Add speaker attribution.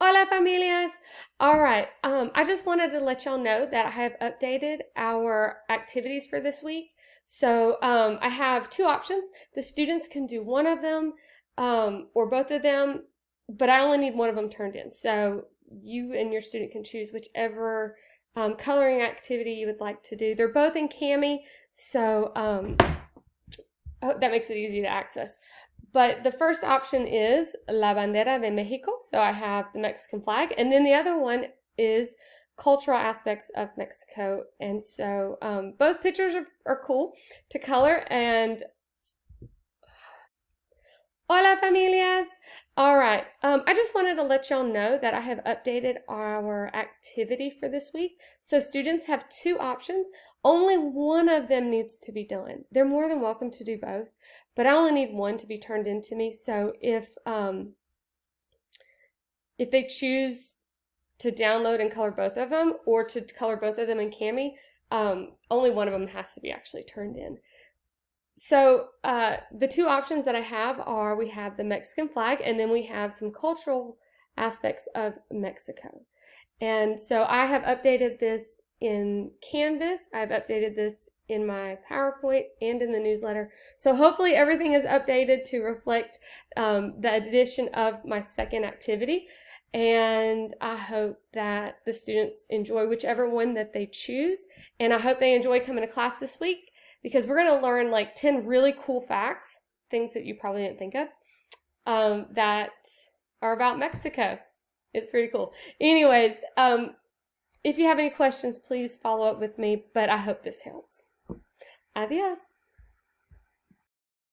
Speaker 1: Hola familias! All right, I just wanted to let y'all know that I have updated our activities for this week. So I have two options. The students can do one of them or both of them, but I only need one of them turned in. So you and your student can choose whichever coloring activity you would like to do. They're both in Cami, so I hope that makes it easy to access. But the first option is La Bandera de Mexico. So I have the Mexican flag. And then the other one is cultural aspects of Mexico. And so both pictures are cool to color. And hola familias! All right, I just wanted to let y'all know that I have updated our activity for this week. So students have two options. Only one of them needs to be done. They're more than welcome to do both, but I only need one to be turned into me. So if they choose to download and color both of them or to color both of them in Cami, only one of them has to be actually turned in. So the two options that I have are we have the Mexican flag and then we have some cultural aspects of Mexico. And so I have updated this in Canvas. I've updated this in my PowerPoint and in the newsletter. So hopefully everything is updated to reflect the addition of my second activity. And I hope that the students enjoy whichever one that they choose. And I hope they enjoy coming to class this week because we're going to learn like 10 really cool facts, things that you probably didn't think of, that are about Mexico. It's pretty cool. Anyways, if you have any questions, please follow up with me, but I hope this helps. Adios.